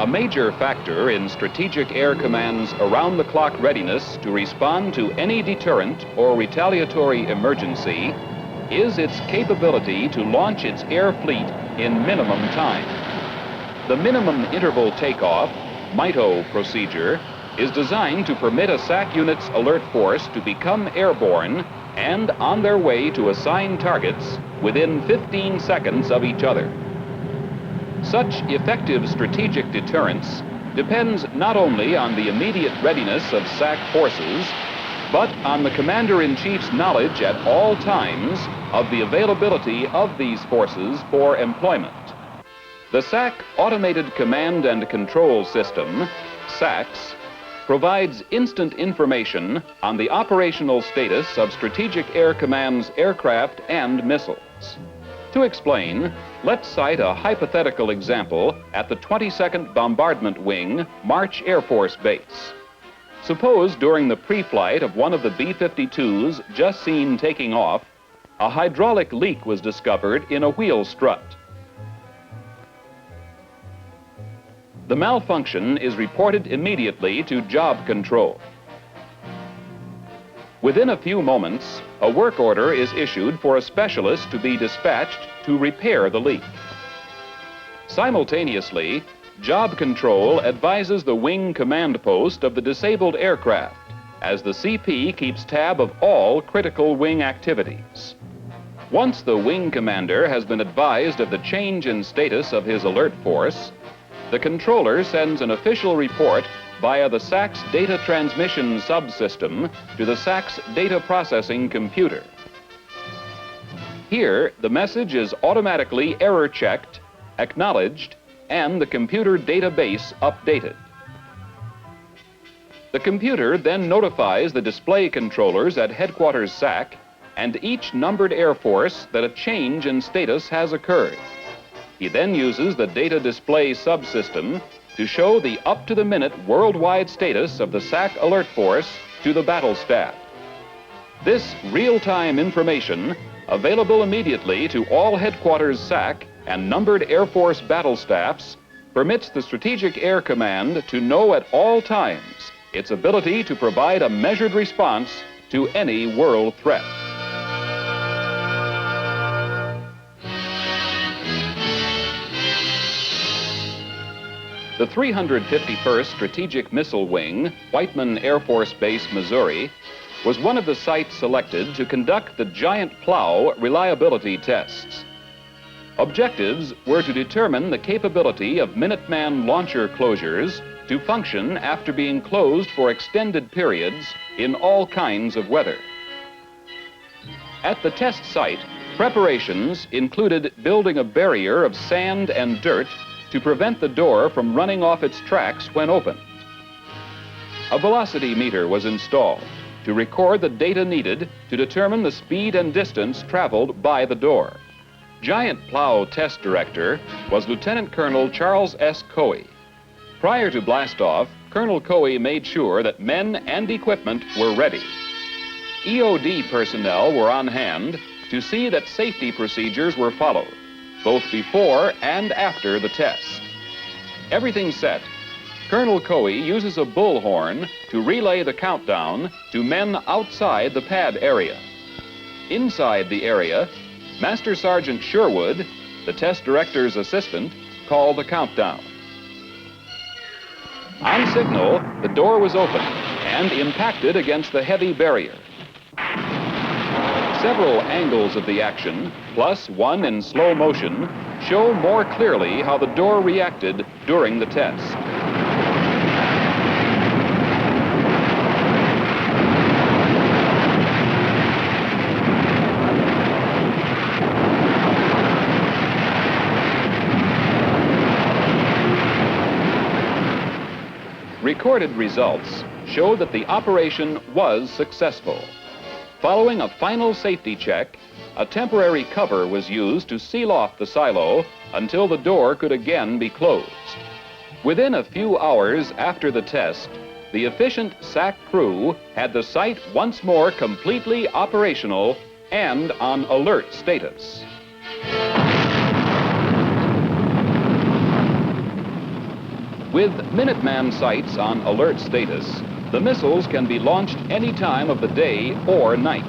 A major factor in Strategic Air Command's around-the-clock readiness to respond to any deterrent or retaliatory emergency is its capability to launch its air fleet in minimum time. The minimum interval takeoff, MITO procedure, is designed to permit a SAC unit's alert force to become airborne and on their way to assigned targets within 15 seconds of each other. Such effective strategic deterrence depends not only on the immediate readiness of SAC forces, but on the Commander-in-Chief's knowledge at all times of the availability of these forces for employment. The SAC Automated Command and Control System, SACS, provides instant information on the operational status of Strategic Air Command's aircraft and missiles. To explain, let's cite a hypothetical example at the 22nd Bombardment Wing, March Air Force Base. Suppose during the pre-flight of one of the B-52s just seen taking off, a hydraulic leak was discovered in a wheel strut. The malfunction is reported immediately to Job Control. Within a few moments, a work order is issued for a specialist to be dispatched to repair the leak. Simultaneously, Job Control advises the wing command post of the disabled aircraft as the CP keeps tab of all critical wing activities. Once the wing commander has been advised of the change in status of his alert force, the controller sends an official report via the SAC's data transmission subsystem to the SAC's data processing computer. Here, the message is automatically error-checked, acknowledged, and the computer database updated. The computer then notifies the display controllers at Headquarters SAC and each numbered Air Force that a change in status has occurred. He then uses the data display subsystem to show the up-to-the-minute worldwide status of the SAC alert force to the battle staff. This real-time information, available immediately to all Headquarters SAC and numbered Air Force battle staffs, permits the Strategic Air Command to know at all times its ability to provide a measured response to any world threat. The 351st Strategic Missile Wing, Whiteman Air Force Base, Missouri, was one of the sites selected to conduct the giant plow reliability tests. Objectives were to determine the capability of Minuteman launcher closures to function after being closed for extended periods in all kinds of weather. At the test site, preparations included building a barrier of sand and dirt to prevent the door from running off its tracks when opened. A velocity meter was installed to record the data needed to determine the speed and distance traveled by the door. Giant Plow Test Director was Lieutenant Colonel Charles S. Coey. Prior to blastoff, Colonel Coey made sure that men and equipment were ready. EOD personnel were on hand to see that safety procedures were followed, both before and after the test. Everything set, Colonel Coey uses a bullhorn to relay the countdown to men outside the pad area. Inside the area, Master Sergeant Sherwood, the test director's assistant, called the countdown. On signal, the door was opened and impacted against the heavy barrier. Several angles of the action, plus one in slow motion, show more clearly how the door reacted during the test. recorded results show that the operation was successful. Following a final safety check, a temporary cover was used to seal off the silo until the door could again be closed. Within a few hours after the test, the efficient SAC crew had the site once more completely operational and on alert status. With Minuteman sites on alert status, the missiles can be launched any time of the day or night.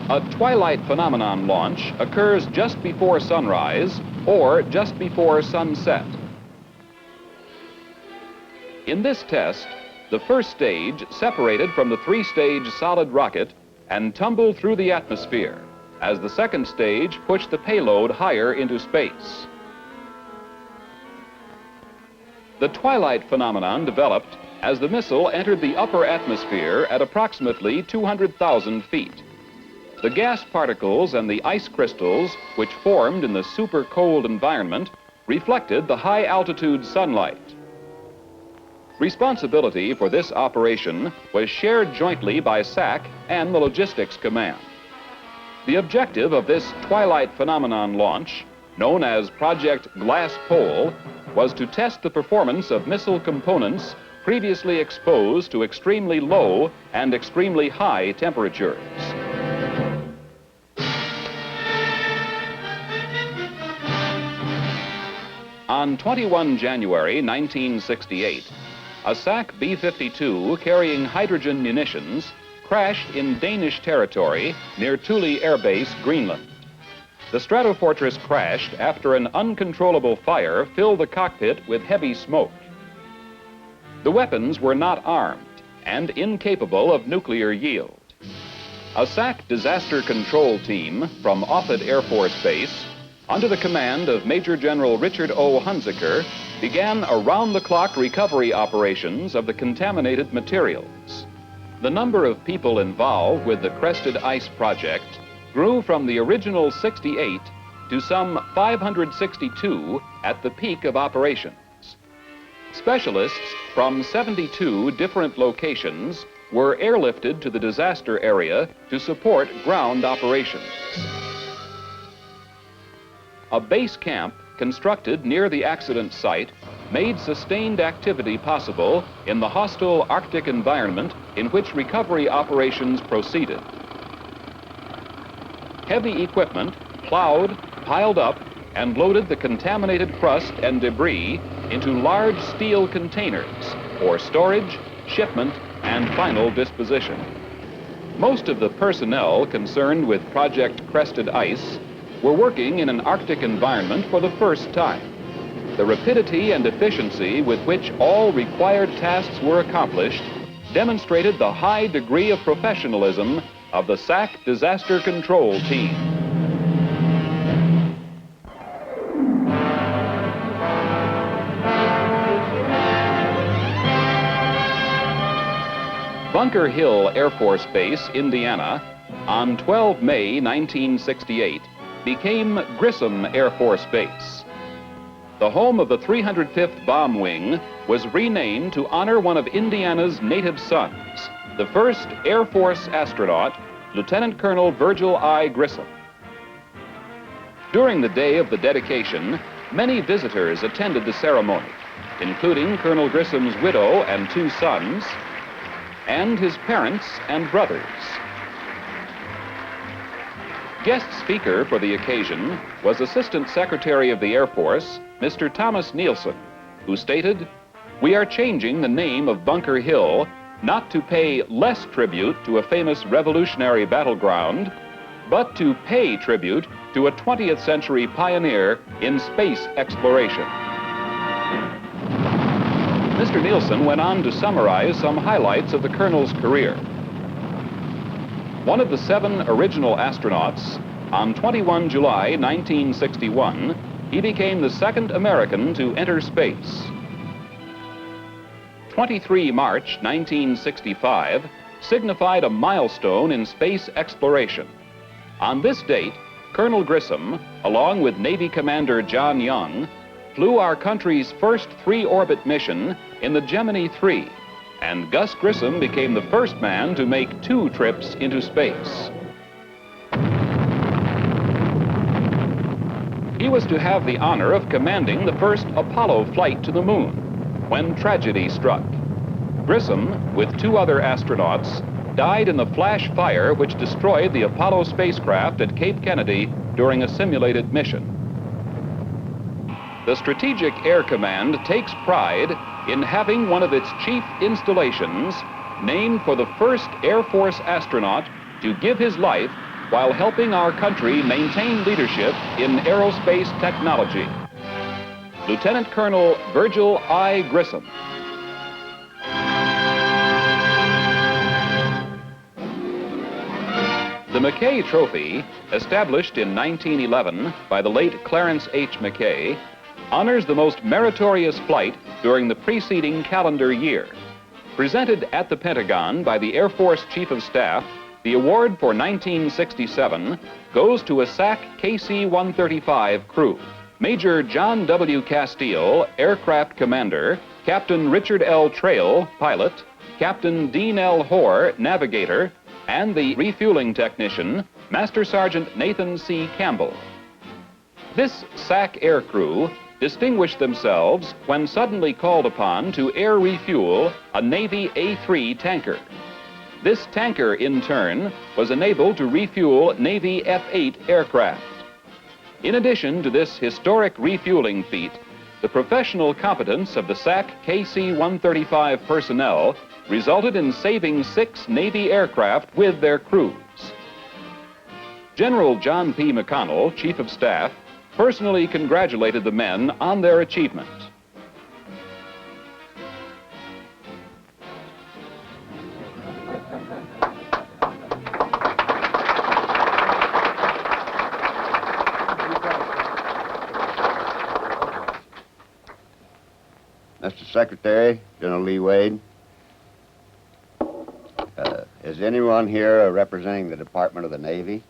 A twilight phenomenon launch occurs just before sunrise or just before sunset. In this test, the first stage separated from the three-stage solid rocket and tumbled through the atmosphere, as the second stage pushed the payload higher into space. The twilight phenomenon developed as the missile entered the upper atmosphere at approximately 200,000 feet. The gas particles and the ice crystals, which formed in the super cold environment, reflected the high-altitude sunlight. Responsibility for this operation was shared jointly by SAC and the Logistics Command. The objective of this twilight phenomenon launch, known as Project Glass Pole, was to test the performance of missile components previously exposed to extremely low and extremely high temperatures. On 21 January 1968, a SAC B-52 carrying hydrogen munitions crashed in Danish territory near Thule Air Base, Greenland. The Stratofortress crashed after an uncontrollable fire filled the cockpit with heavy smoke. The weapons were not armed and incapable of nuclear yield. A SAC disaster control team from Offutt Air Force Base, under the command of Major General Richard O. Hunziker, began around-the-clock recovery operations of the contaminated materials. The number of people involved with the Crested Ice project grew from the original 68 to some 562 at the peak of operations. Specialists from 72 different locations were airlifted to the disaster area to support ground operations. A base camp constructed near the accident site made sustained activity possible in the hostile Arctic environment in which recovery operations proceeded. Heavy equipment plowed, piled up, and loaded the contaminated crust and debris into large steel containers for storage, shipment, and final disposition. Most of the personnel concerned with Project Crested Ice were working in an Arctic environment for the first time. The rapidity and efficiency with which all required tasks were accomplished demonstrated the high degree of professionalism of the SAC Disaster Control Team. Bunker Hill Air Force Base, Indiana, on 12 May 1968, became Grissom Air Force Base. The home of the 305th Bomb Wing was renamed to honor one of Indiana's native sons, the first Air Force astronaut, Lieutenant Colonel Virgil I. Grissom. During the day of the dedication, many visitors attended the ceremony, including Colonel Grissom's widow and two sons, and his parents and brothers. Guest speaker for the occasion was Assistant Secretary of the Air Force, Mr. Thomas Nielsen, who stated, "We are changing the name of Bunker Hill not to pay less tribute to a famous revolutionary battleground, but to pay tribute to a 20th century pioneer in space exploration." Mr. Nielsen went on to summarize some highlights of the colonel's career. One of the 7 original astronauts, on 21 July 1961, he became the second American to enter space. 23 March 1965 signified a milestone in space exploration. On this date, Colonel Grissom, along with Navy Commander John Young, flew our country's first three-orbit mission in the Gemini 3, and Gus Grissom became the first man to make 2 trips into space. He was to have the honor of commanding the first Apollo flight to the moon when tragedy struck. Grissom, with 2 other astronauts, died in the flash fire which destroyed the Apollo spacecraft at Cape Kennedy during a simulated mission. The Strategic Air Command takes pride in having one of its chief installations named for the first Air Force astronaut to give his life while helping our country maintain leadership in aerospace technology. Lieutenant Colonel Virgil I. Grissom. The McKay Trophy, established in 1911 by the late Clarence H. McKay, honors the most meritorious flight during the preceding calendar year. Presented at the Pentagon by the Air Force Chief of Staff, the award for 1967 goes to a SAC KC-135 crew. Major John W. Castile, Aircraft Commander, Captain Richard L. Trail, Pilot, Captain Dean L. Hoare, Navigator, and the refueling technician, Master Sergeant Nathan C. Campbell. This SAC air crew distinguished themselves when suddenly called upon to air refuel a Navy A-3 tanker. This tanker, in turn, was enabled to refuel Navy F-8 aircraft. In addition to this historic refueling feat, the professional competence of the SAC KC-135 personnel resulted in saving 6 Navy aircraft with their crews. General John P. McConnell, Chief of Staff, personally congratulated the men on their achievement. Mr. Secretary, General Lee Wade, is anyone here representing the Department of the Navy?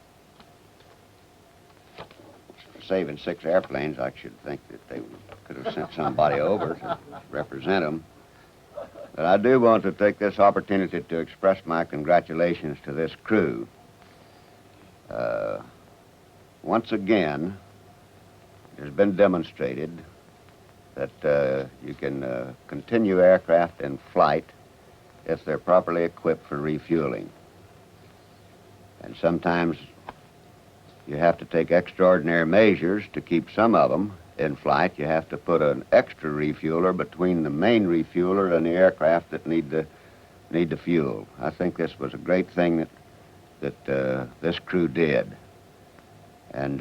Saving 6 airplanes, I should think that they could have sent somebody over to represent them. But I do want to take this opportunity to express my congratulations to this crew. Once again, it has been demonstrated that you can continue aircraft in flight if they're properly equipped for refueling. And sometimes you have to take extraordinary measures to keep some of them in flight. You have to put an extra refueler between the main refueler and the aircraft that need the fuel. I think this was a great thing that this crew did. And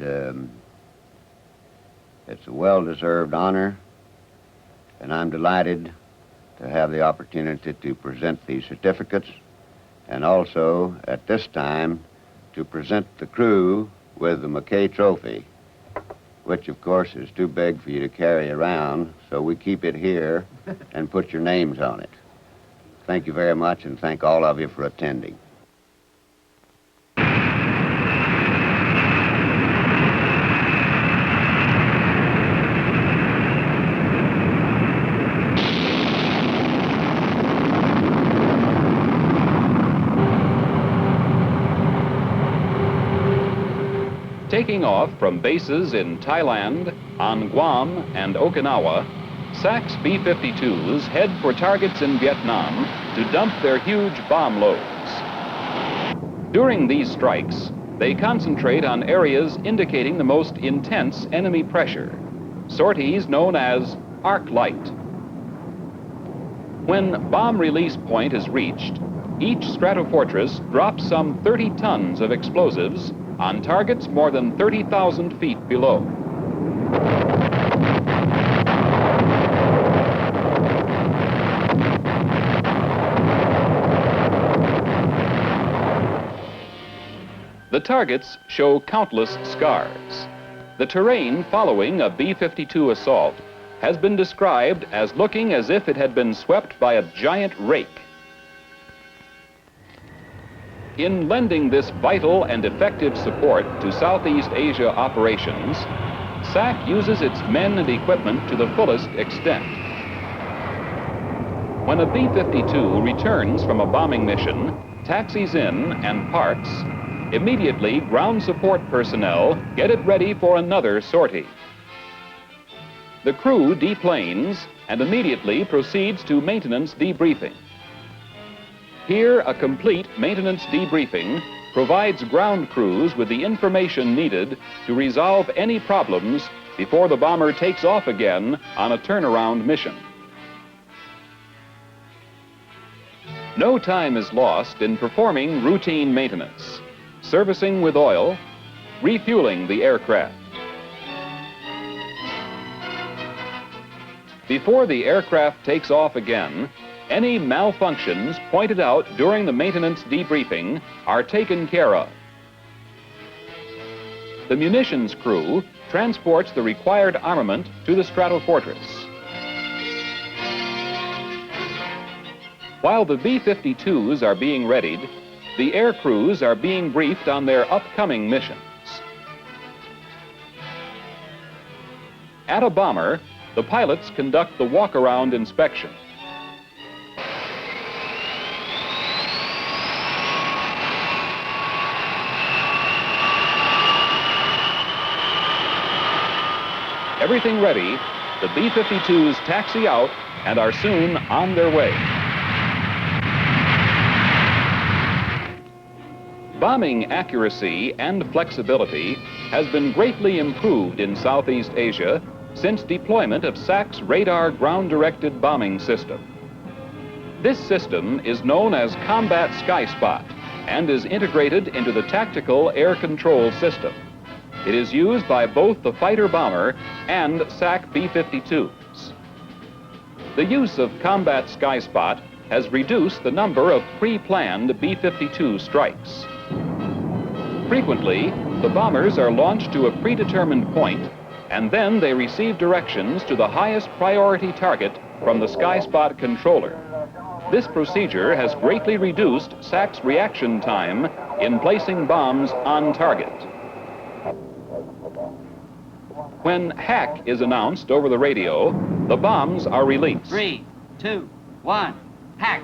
it's a well-deserved honor, and I'm delighted to have the opportunity to present these certificates, and also at this time to present the crew with the McKay Trophy, which of course is too big for you to carry around, so we keep it here and put your names on it. Thank you very much, and thank all of you for attending. Taking off from bases in Thailand, on Guam, and Okinawa, SAC's B-52s head for targets in Vietnam to dump their huge bomb loads. During these strikes, they concentrate on areas indicating the most intense enemy pressure, sorties known as arc light. When bomb release point is reached, each stratofortress drops some 30 tons of explosives on targets more than 30,000 feet below. The targets show countless scars. The terrain following a B-52 assault has been described as looking as if it had been swept by a giant rake. In lending this vital and effective support to Southeast Asia operations, SAC uses its men and equipment to the fullest extent. When a B-52 returns from a bombing mission, taxis in and parks, immediately ground support personnel get it ready for another sortie. The crew deplanes and immediately proceeds to maintenance debriefing. Here, a complete maintenance debriefing provides ground crews with the information needed to resolve any problems before the bomber takes off again on a turnaround mission. No time is lost in performing routine maintenance, servicing with oil, refueling the aircraft. Before the aircraft takes off again, any malfunctions pointed out during the maintenance debriefing are taken care of. The munitions crew transports the required armament to the stratofortress. While the B-52s are being readied, the air crews are being briefed on their upcoming missions. At a bomber, the pilots conduct the walk-around inspection. Everything ready, the B-52s taxi out and are soon on their way. Bombing accuracy and flexibility has been greatly improved in Southeast Asia since deployment of SAC's radar ground-directed bombing system. This system is known as Combat Sky Spot and is integrated into the tactical air control system. It is used by both the fighter bomber and SAC B-52s. The use of Combat Sky Spot has reduced the number of pre-planned B-52 strikes. Frequently, the bombers are launched to a predetermined point, and then they receive directions to the highest priority target from the Sky Spot controller. This procedure has greatly reduced SAC's reaction time in placing bombs on target. When hack is announced over the radio, the bombs are released. 3, 2, 1, hack!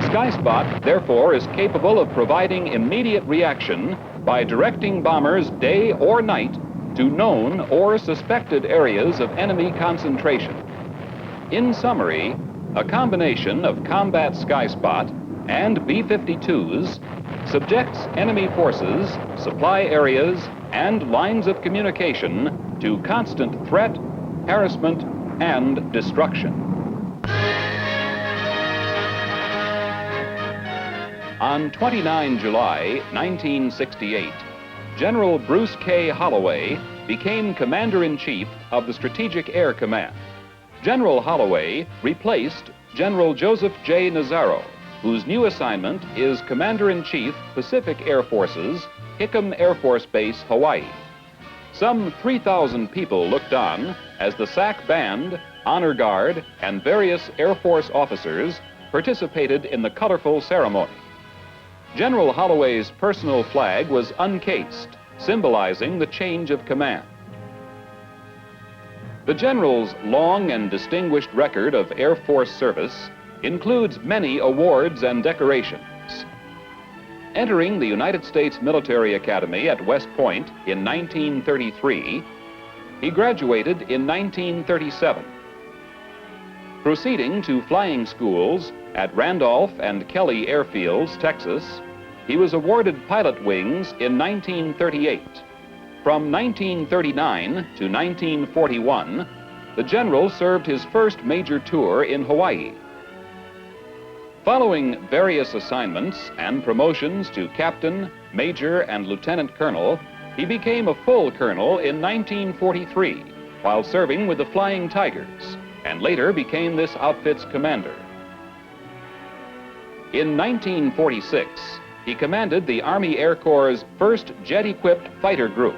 Sky Spot, therefore, is capable of providing immediate reaction by directing bombers day or night to known or suspected areas of enemy concentration. In summary, a combination of Combat Sky Spot and B-52s subjects enemy forces, supply areas, and lines of communication to constant threat, harassment, and destruction. On 29 July 1968, General Bruce K. Holloway became Commander-in-Chief of the Strategic Air Command. General Holloway replaced General Joseph J. Nazaro, whose new assignment is Commander-in-Chief, Pacific Air Forces, Grissom Air Force Base, Hawaii. Some 3,000 people looked on as the SAC Band, Honor Guard, and various Air Force officers participated in the colorful ceremony. General Holloway's personal flag was uncased, symbolizing the change of command. The General's long and distinguished record of Air Force service includes many awards and decorations. Entering the United States Military Academy at West Point in 1933, he graduated in 1937. Proceeding to flying schools at Randolph and Kelly Airfields, Texas, he was awarded pilot wings in 1938. From 1939 to 1941, the General served his first major tour in Hawaii. Following various assignments and promotions to captain, major, and lieutenant colonel, he became a full colonel in 1943 while serving with the Flying Tigers, and later became this outfit's commander. In 1946, he commanded the Army Air Corps' first jet-equipped fighter group.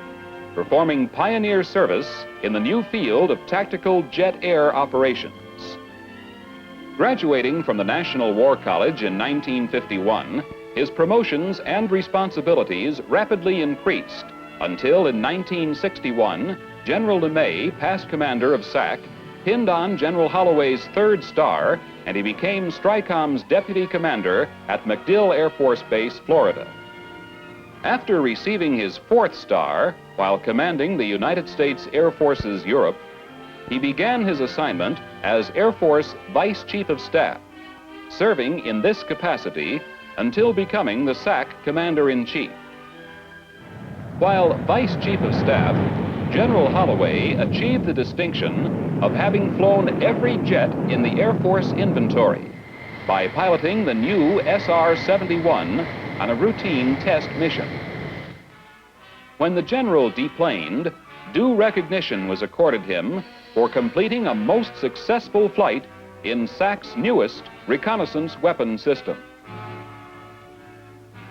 performing pioneer service in the new field of tactical jet air operations. Graduating from the National War College in 1951, his promotions and responsibilities rapidly increased until in 1961, General LeMay, past commander of SAC, pinned on General Holloway's 3rd star, and he became STRICOM's deputy commander at MacDill Air Force Base, Florida. After receiving his 4th star while commanding the United States Air Forces Europe, he began his assignment as Air Force Vice Chief of Staff, serving in this capacity until becoming the SAC Commander-in-Chief. While Vice Chief of Staff, General Holloway achieved the distinction of having flown every jet in the Air Force inventory by piloting the new SR-71 on a routine test mission. When the general deplaned, due recognition was accorded him for completing a most successful flight in SAC's newest reconnaissance weapon system.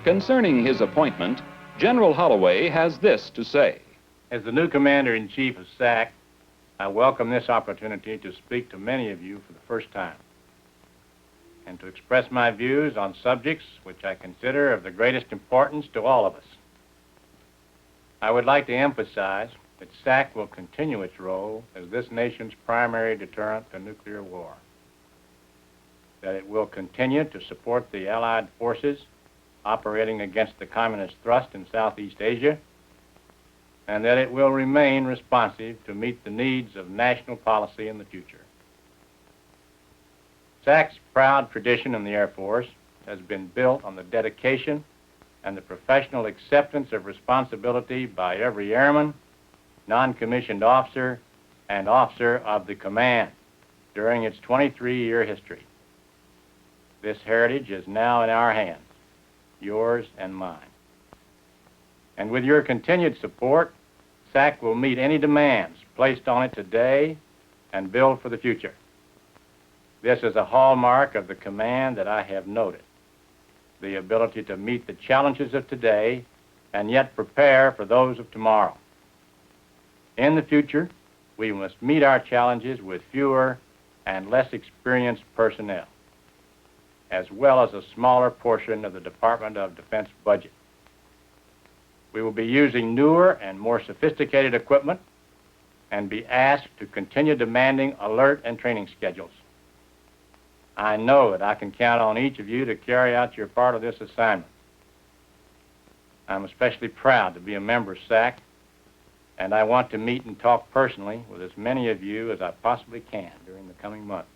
Concerning his appointment, General Holloway has this to say. As the new Commander-in-Chief of SAC, I welcome this opportunity to speak to many of you for the first time and to express my views on subjects which I consider of the greatest importance to all of us. I would like to emphasize that SAC will continue its role as this nation's primary deterrent to nuclear war, that it will continue to support the Allied forces operating against the communist thrust in Southeast Asia, and that it will remain responsive to meet the needs of national policy in the future. SAC's proud tradition in the Air Force has been built on the dedication and the professional acceptance of responsibility by every airman, non-commissioned officer, and officer of the command during its 23-year history. This heritage is now in our hands, yours and mine. And with your continued support, SAC will meet any demands placed on it today and build for the future. This is a hallmark of the command that I have noted, the ability to meet the challenges of today and yet prepare for those of tomorrow. In the future, we must meet our challenges with fewer and less experienced personnel, as well as a smaller portion of the Department of Defense budget. We will be using newer and more sophisticated equipment and be asked to continue demanding alert and training schedules. I know that I can count on each of you to carry out your part of this assignment. I'm especially proud to be a member of SAC, and I want to meet and talk personally with as many of you as I possibly can during the coming months.